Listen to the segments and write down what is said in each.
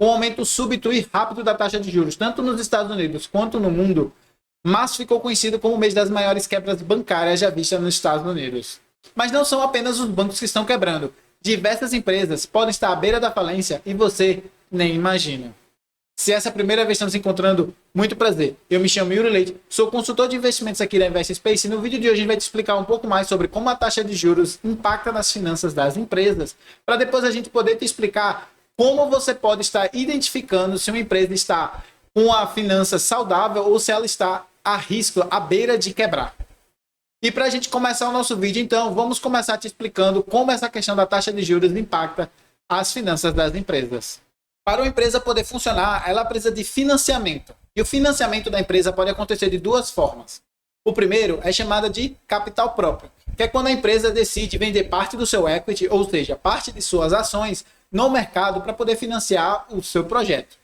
o aumento súbito e rápido da taxa de juros, tanto nos Estados Unidos quanto no mundo, março ficou conhecido como o mês das maiores quebras bancárias já vistas nos Estados Unidos. Mas não são apenas os bancos que estão quebrando. Diversas empresas podem estar à beira da falência e você nem imagina. Se essa é a primeira vez que estamos nos encontrando, muito prazer. Eu me chamo Yuri Leite, sou consultor de investimentos aqui da Invest Space e no vídeo de hoje a gente vai te explicar um pouco mais sobre como a taxa de juros impacta nas finanças das empresas, para depois a gente poder te explicar como você pode estar identificando se uma empresa está com a finança saudável ou se ela está a risco, à beira de quebrar. E para a gente começar o nosso vídeo, então, vamos começar te explicando como essa questão da taxa de juros impacta as finanças das empresas. Para uma empresa poder funcionar, ela precisa de financiamento. E o financiamento da empresa pode acontecer de duas formas. O primeiro é chamado de capital próprio, que é quando a empresa decide vender parte do seu equity, ou seja, parte de suas ações, no mercado para poder financiar o seu projeto.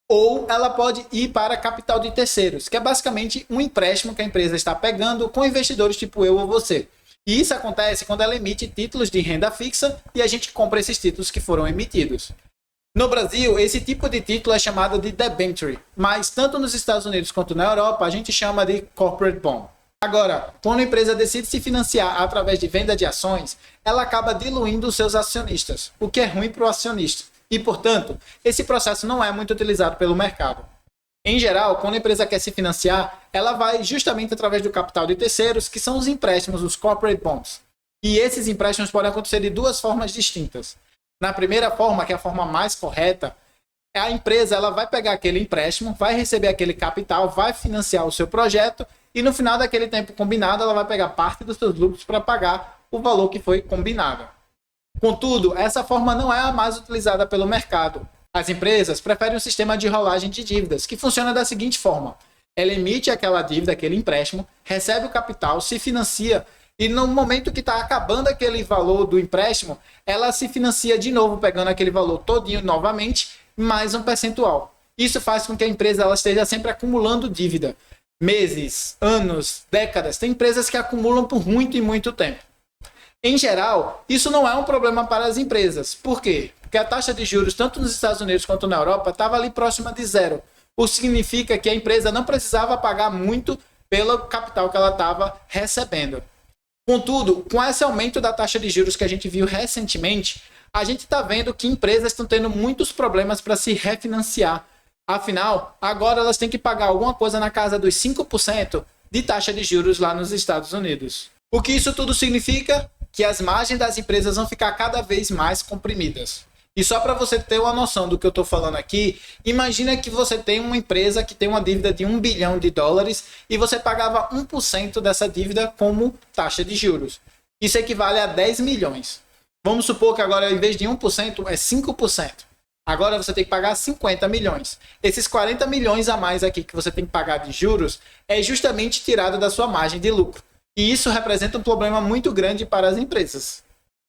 Ou ela pode ir para capital de terceiros, que é basicamente um empréstimo que a empresa está pegando com investidores tipo eu ou você. E isso acontece quando ela emite títulos de renda fixa e a gente compra esses títulos que foram emitidos. No Brasil, esse tipo de título é chamado de debenture, mas tanto nos Estados Unidos quanto na Europa, a gente chama de corporate bond. Agora, quando a empresa decide se financiar através de venda de ações, ela acaba diluindo os seus acionistas, o que é ruim para o acionista. E, portanto, esse processo não é muito utilizado pelo mercado. Em geral, quando a empresa quer se financiar, ela vai justamente através do capital de terceiros, que são os empréstimos, os corporate bonds. E esses empréstimos podem acontecer de duas formas distintas. Na primeira forma, que é a forma mais correta, a empresa ela vai pegar aquele empréstimo, vai receber aquele capital, vai financiar o seu projeto e no final daquele tempo combinado, ela vai pegar parte dos seus lucros para pagar o valor que foi combinado. Contudo, essa forma não é a mais utilizada pelo mercado. As empresas preferem um sistema de rolagem de dívidas, que funciona da seguinte forma. Ela emite aquela dívida, aquele empréstimo, recebe o capital, se financia e no momento que está acabando aquele valor do empréstimo, ela se financia de novo, pegando aquele valor todinho novamente, mais um percentual. Isso faz com que a empresa ela esteja sempre acumulando dívida. Meses, anos, décadas. Tem empresas que acumulam por muito e muito tempo. Em geral, isso não é um problema para as empresas. Por quê? Porque a taxa de juros, tanto nos Estados Unidos quanto na Europa, estava ali próxima de zero. O que significa que a empresa não precisava pagar muito pelo capital que ela estava recebendo. Contudo, com esse aumento da taxa de juros que a gente viu recentemente, a gente está vendo que empresas estão tendo muitos problemas para se refinanciar. Afinal, agora elas têm que pagar alguma coisa na casa dos 5% de taxa de juros lá nos Estados Unidos. O que isso tudo significa? Que as margens das empresas vão ficar cada vez mais comprimidas. E só para você ter uma noção do que eu estou falando aqui, imagina que você tem uma empresa que tem uma dívida de $1 bilhão e você pagava 1% dessa dívida como taxa de juros. Isso equivale a 10 milhões. Vamos supor que agora, em vez de 1%, é 5%. Agora você tem que pagar 50 milhões. Esses 40 milhões a mais aqui que você tem que pagar de juros é justamente tirado da sua margem de lucro. E isso representa um problema muito grande para as empresas.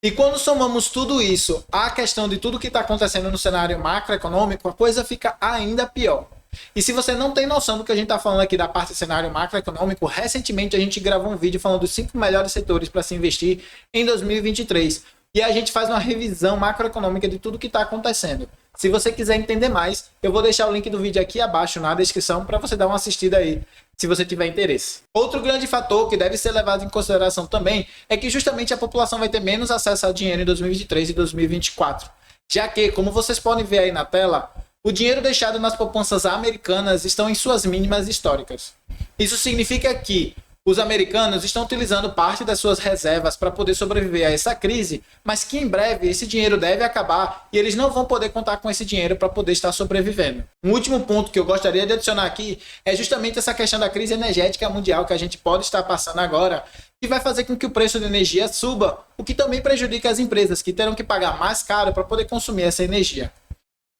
E quando somamos tudo isso à questão de tudo que está acontecendo no cenário macroeconômico, a coisa fica ainda pior. E se você não tem noção do que a gente está falando aqui da parte do cenário macroeconômico, recentemente a gente gravou um vídeo falando dos 5 melhores setores para se investir em 2023. E a gente faz uma revisão macroeconômica de tudo que está acontecendo. Se você quiser entender mais, eu vou deixar o link do vídeo aqui abaixo na descrição para você dar uma assistida aí, se você tiver interesse. Outro grande fator que deve ser levado em consideração também é que justamente a população vai ter menos acesso ao dinheiro em 2023 e 2024. Já que, como vocês podem ver aí na tela, o dinheiro deixado nas poupanças americanas estão em suas mínimas históricas. Isso significa que os americanos estão utilizando parte das suas reservas para poder sobreviver a essa crise, mas que em breve esse dinheiro deve acabar e eles não vão poder contar com esse dinheiro para poder estar sobrevivendo. Um último ponto que eu gostaria de adicionar aqui é justamente essa questão da crise energética mundial que a gente pode estar passando agora, que vai fazer com que o preço da energia suba, o que também prejudica as empresas, que terão que pagar mais caro para poder consumir essa energia.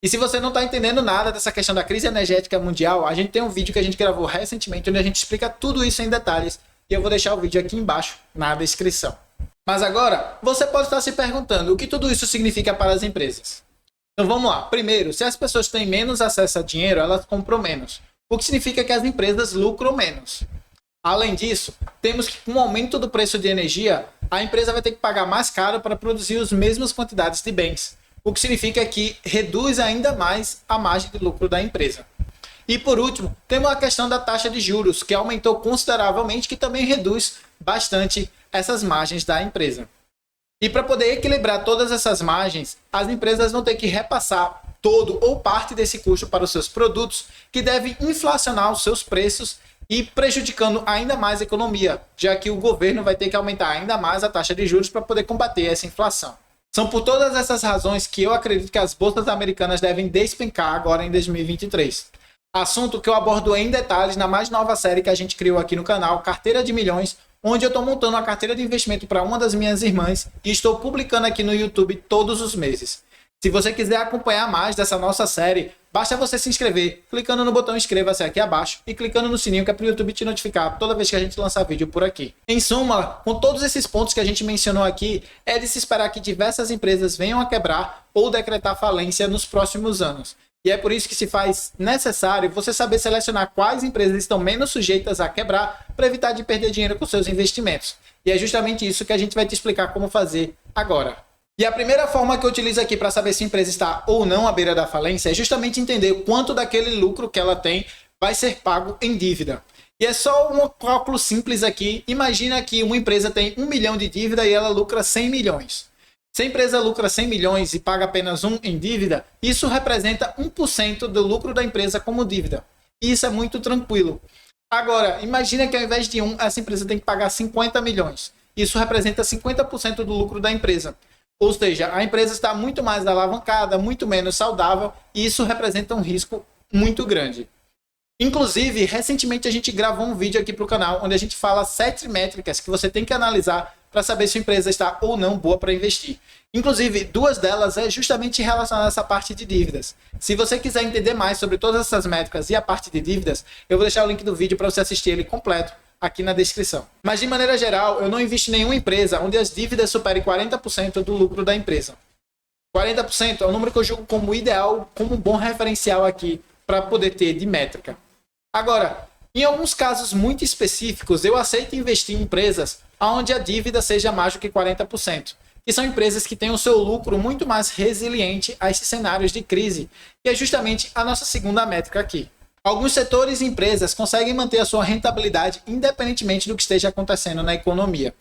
E se você não está entendendo nada dessa questão da crise energética mundial, a gente tem um vídeo que a gente gravou recentemente onde a gente explica tudo isso em detalhes e eu vou deixar o vídeo aqui embaixo na descrição. Mas agora, você pode estar se perguntando o que tudo isso significa para as empresas. Então vamos lá. Primeiro, se as pessoas têm menos acesso a dinheiro, elas compram menos, o que significa que as empresas lucram menos. Além disso, temos que com o aumento do preço de energia, a empresa vai ter que pagar mais caro para produzir as mesmas quantidades de bens. o que significa que reduz ainda mais a margem de lucro da empresa. E por último, temos a questão da taxa de juros, que aumentou consideravelmente, que também reduz bastante essas margens da empresa. E para poder equilibrar todas essas margens, as empresas vão ter que repassar todo ou parte desse custo para os seus produtos, que devem inflacionar os seus preços e prejudicando ainda mais a economia, já que o governo vai ter que aumentar ainda mais a taxa de juros para poder combater essa inflação. São por todas essas razões que eu acredito que as bolsas americanas devem despencar agora em 2023. Assunto que eu abordo em detalhes na mais nova série que a gente criou aqui no canal, Carteira de Milhões, onde eu estou montando uma carteira de investimento para uma das minhas irmãs e estou publicando aqui no YouTube todos os meses. Se você quiser acompanhar mais dessa nossa série, basta você se inscrever, clicando no botão inscreva-se aqui abaixo e clicando no sininho que é para o YouTube te notificar toda vez que a gente lançar vídeo por aqui. Em suma, com todos esses pontos que a gente mencionou aqui, é de se esperar que diversas empresas venham a quebrar ou decretar falência nos próximos anos. E é por isso que se faz necessário você saber selecionar quais empresas estão menos sujeitas a quebrar para evitar de perder dinheiro com seus investimentos. E é justamente isso que a gente vai te explicar como fazer agora. E a primeira forma que eu utilizo aqui para saber se a empresa está ou não à beira da falência é justamente entender quanto daquele lucro que ela tem vai ser pago em dívida. E é só um cálculo simples aqui. Imagina que uma empresa tem 1 milhão de dívida e ela lucra 100 milhões. Se a empresa lucra 100 milhões e paga apenas 1 em dívida, isso representa 1% do lucro da empresa como dívida. E isso é muito tranquilo. Agora, imagina que ao invés de 1, essa empresa tem que pagar 50 milhões. Isso representa 50% do lucro da empresa. Ou seja, a empresa está muito mais alavancada, muito menos saudável, e isso representa um risco muito grande. Inclusive, recentemente a gente gravou um vídeo aqui para o canal, onde a gente fala 7 métricas que você tem que analisar para saber se a empresa está ou não boa para investir. Inclusive, 2 delas é justamente relacionada a essa parte de dívidas. Se você quiser entender mais sobre todas essas métricas e a parte de dívidas, eu vou deixar o link do vídeo para você assistir ele completo aqui na descrição. Mas de maneira geral, eu não invisto em nenhuma empresa onde as dívidas superem 40% do lucro da empresa. 40% é o número que eu julgo como ideal, como um bom referencial aqui para poder ter de métrica. Agora, em alguns casos muito específicos, eu aceito investir em empresas onde a dívida seja mais do que 40%. Que são empresas que têm o seu lucro muito mais resiliente a esses cenários de crise, que é justamente a nossa segunda métrica aqui. Alguns setores e empresas conseguem manter a sua rentabilidade independentemente do que esteja acontecendo na economia,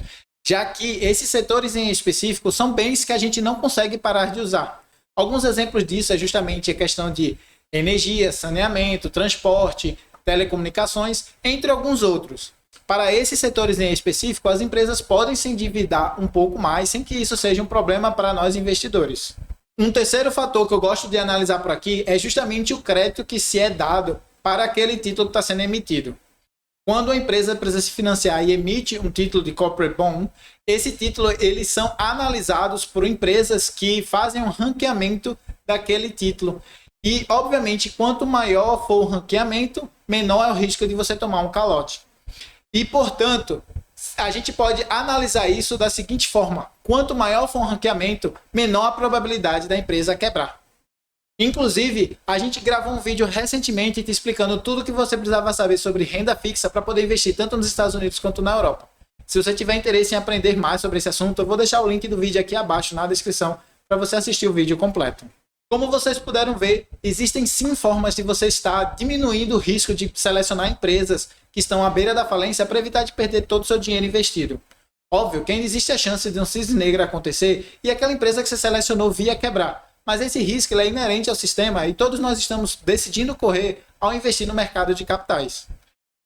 já que esses setores em específico são bens que a gente não consegue parar de usar. Alguns exemplos disso é justamente a questão de energia, saneamento, transporte, telecomunicações, entre alguns outros. Para esses setores em específico, as empresas podem se endividar um pouco mais sem que isso seja um problema para nós investidores. Um terceiro fator que eu gosto de analisar por aqui é justamente o crédito que se é dado para aquele título que está sendo emitido. Quando a empresa precisa se financiar e emite um título de corporate bond, esse título eles são analisados por empresas que fazem um ranqueamento daquele título. E, obviamente, quanto maior for o ranqueamento, menor é o risco de você tomar um calote. E, portanto, a gente pode analisar isso da seguinte forma: quanto maior for o ranqueamento, menor a probabilidade da empresa quebrar. Inclusive, a gente gravou um vídeo recentemente te explicando tudo o que você precisava saber sobre renda fixa para poder investir tanto nos Estados Unidos quanto na Europa. Se você tiver interesse em aprender mais sobre esse assunto, eu vou deixar o link do vídeo aqui abaixo na descrição para você assistir o vídeo completo. Como vocês puderam ver, existem sim formas de você estar diminuindo o risco de selecionar empresas que estão à beira da falência para evitar de perder todo o seu dinheiro investido. Óbvio que ainda existe a chance de um cisne negro acontecer e aquela empresa que você selecionou vir a quebrar. Mas esse risco é inerente ao sistema e todos nós estamos decidindo correr ao investir no mercado de capitais.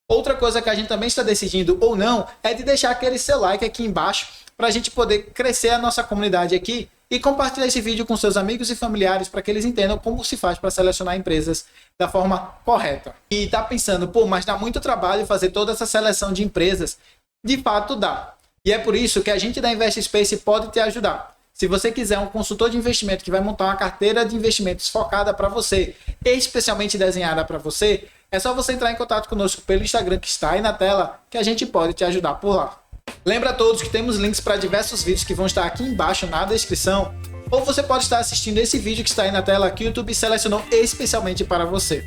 Outra coisa que a gente também está decidindo ou não é de deixar aquele seu like aqui embaixo para a gente poder crescer a nossa comunidade aqui e compartilhar esse vídeo com seus amigos e familiares para que eles entendam como se faz para selecionar empresas da forma correta. E tá pensando, pô, mas dá muito trabalho fazer toda essa seleção de empresas. De fato dá. E é por isso que a gente da Invest Space pode te ajudar. Se você quiser um consultor de investimento que vai montar uma carteira de investimentos focada para você, especialmente desenhada para você, é só você entrar em contato conosco pelo Instagram que está aí na tela, que a gente pode te ajudar por lá. Lembra a todos que temos links para diversos vídeos que vão estar aqui embaixo na descrição, ou você pode estar assistindo esse vídeo que está aí na tela que o YouTube selecionou especialmente para você.